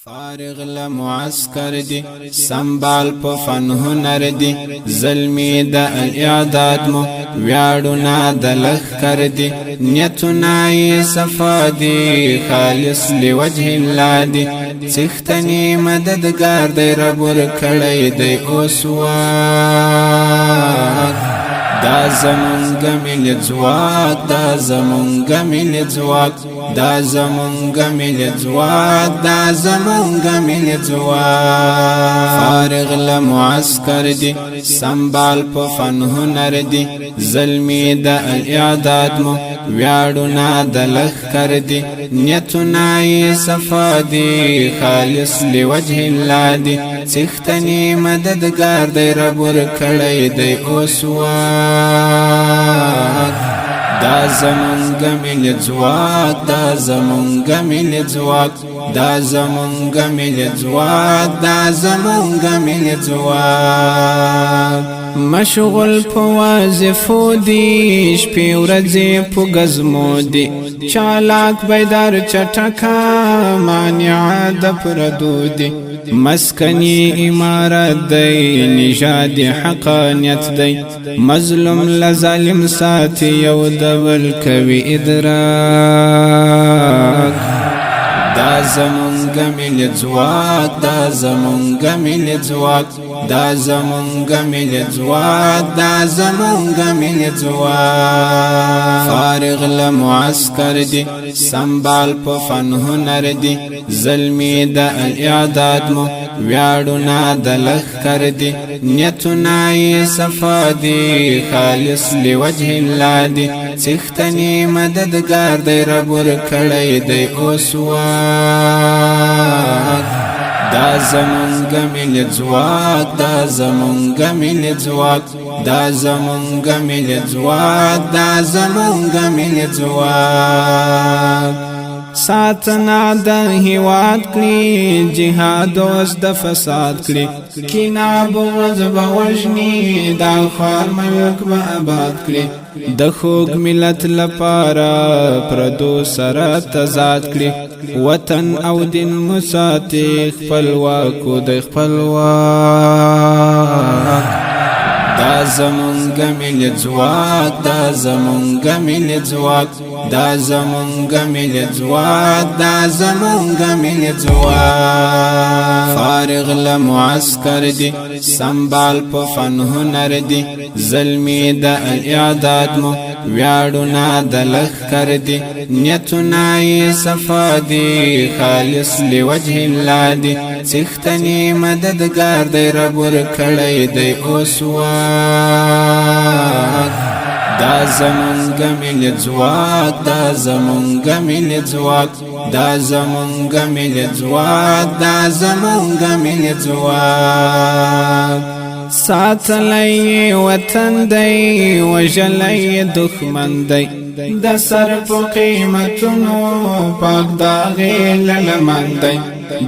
فارغ لمعسكر دي سنبال په فن هنر دي ظلمي د الاعداد مو ویاړونه د لښکر دي نیتونه یې صفا دي خالص لوجه الله دي څښتنې مددګار دی رب ورکړی دی اوس واک دا زمونږ ملي ځواک دا زمونږ ملي ځواک دا زمونږ ملي ځواک دا زمونږ ملي ځواک فارغ لمعسكر دي سنبال په فن هنر دي ظلمي د الاعداد مو ویاړونه د لښکر دي نیتونه یې صفا دي خالص لوجه الله دي څښتنې مددګار دی رب ورکړی دی اوس واک دا زمونږ ملي ځواک دا زمونږ ملي ځواک دا زمونږ ملي ځواک دا زمونږ ملي ځواک مشغول په وظیفو دي شپې ورځې په ګزمو دي چالاک بیدار چټکه مانع د پردو دي مسکنی امارت دی نژاد حقانیت دی مظلوم لظالم ساتي یو دبل کوي ادراک دا زمونږ ملي ځواک دا زمونږ ملي ځواک دا زمونږ ملي ځواک دا زمونږ ملي ځواک فارغ لمعسكر دي سنبال په فن هنر دي ظلمي د الاعداد مو ویاړونه د لښکر دي نیتونه یې صفا دي خالص لوجه الله دي څښتنې مددګار دی رب ورکړی دی اوس واک دا زمونږ ملي ځواک دا زمونږ ملي ځواک دا زمونږ ملي ځواک دا زمونږ ملي ځواک ساتنا د هیواد کړي جهاد اوس د فساد کړي کینا بغض بوجني دا خار ملک به آباد کړي د خوږ ملت لپاره پردو سره تضاد کړي وطن او دین مساتي خپلواک د خپلواک دا زمونږ ملي ځواک دا زمونږ ملي ځواک دا زمونږ ملي ځواک دا زمونږ ملي ځواک فارغ لمعسكر دي سنبال په فن هنر دي ظلمي د الاعداد مو ویاړونه د لښکر دي نیتونه یې صفا دي خالص لوجه الله دي څښتنې مددګار دی رب ورکړی دی اوس واک دا زمونږ ملي ځواک دا زمونږ ملي ځواک دا زمونږ ملي ځواک دا زمونږ ملي ځواک ساتلی وطن دی وژلی دښمن دی د سر په قیمتونو پاک داغې للمن دی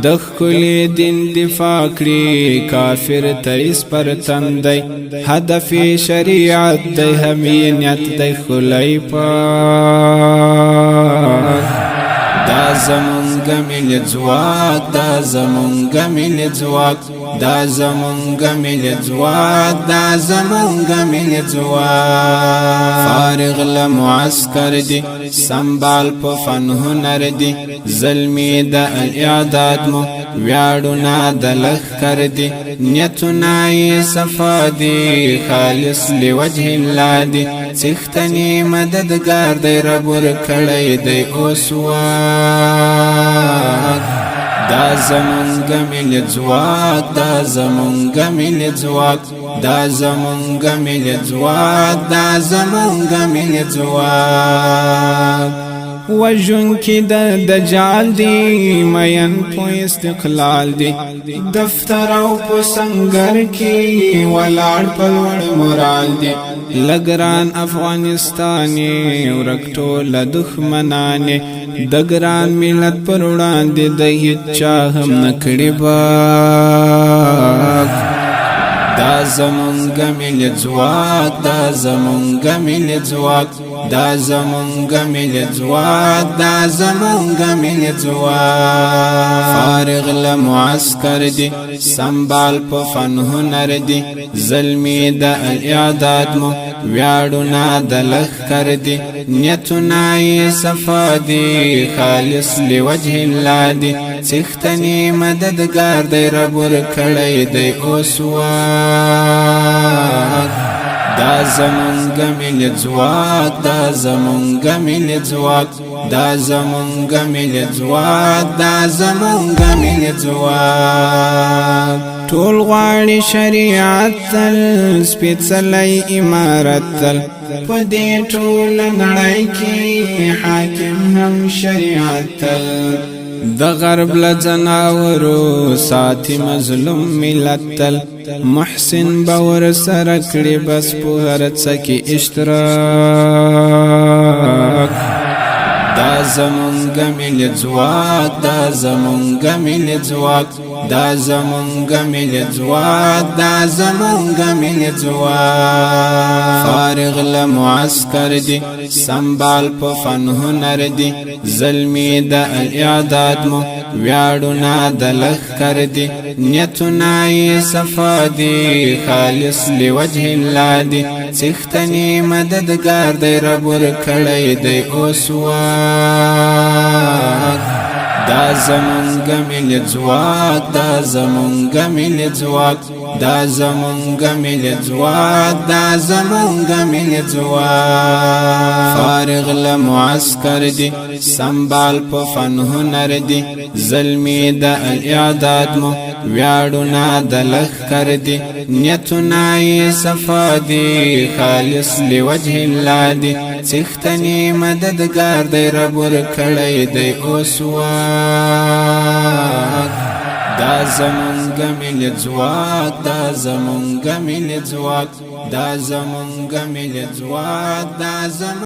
د ښکلي دین دفاع کړي کافر ته سپرتن دی هدف شریعت دی همینیت دی ښکلی پاک دا زمونږ ملي ځواک دا زمونږ ملي ځواک دا زمونږ ملي ځواک دا زمونږ ملي ځواک فارغ لمعسكر دي سنبال په فن هنر دي ظلمي د الاعداد مو ویاړونه د لښکر دي نیتونه یې صفا دي خالص لوجه الله دي څښتنې مددګار دی رب ورکړی دی اوس واک دا زمونږ ملي ځواک دا زمونږ ملي ځواک دا زمونږ ملي ځواک دا زمونږ ملي ځواک وجون کی د دجال دی مین په استقلال دی دفتر او په سنگر کی ولاړ په لوړ مورال دی لګران افغانستاني ورکټو له دښمنانه د ګران ملت پر وړاندې د هیڅ چا هم نکړي باک دا زمونږ ملي ځواک دا زمونږ ملي ځواک دا زمونږ ملي ځواک دا زمونږ ملي ځواک فارغ له معسكر دي سنبال په فن هنر دي زلمي د الاعداد مو ویاړونه د لښکر دي نیتونه یې صفا دي خالص لوجه الله دي څښتنې مددګار دی رب ورکړی دی اوس واک دا زمونږ ملي ځواک دا زمونږ ملي ځواک دا زمونږ ملي ځواک دا زمونږ ملي ځواک ټول غواړي شریعت تل سپېڅلی امارت تل په دې ټوله نړۍ کې حاکم هم شریعت تل د غرب له ځناورو ساتي مظلوم ملت تل محسن به ورسره کړي بس په هر څه کې اشتراک دا زمونږ ملي ځواک دا زمونږ ملي ځواک دا زمونږ ملي ځواک دا زمونږ ملي ځواک فارغ له معسكر دي سنبال په فن هنر دي زلمي د الاعداد مو ویاړونه د لښکر دي نیتونه یې صفا دي خالص لوجه الله دي څښتنې مددګار دی رب ورکړی دی اوس واک دا زمونږ ملي ځواک دا زمونږ ملي ځواک دا زمونږ ملي ځواک دا زمونږ ملي ځواک فارغ له معسكر دي سنبال په فن هنر دي زلمي د الاعداد مو ویاړونه د لښکر دي نیتونه یې صفا دي خالص لوجه الله دي څښتنې مددګار دی رب ورکړی دی اوس واک دا زمونږ ملي ځواک دا زمونږ ملي ځواک دا زمونږ ملي ځواک دا زمونږ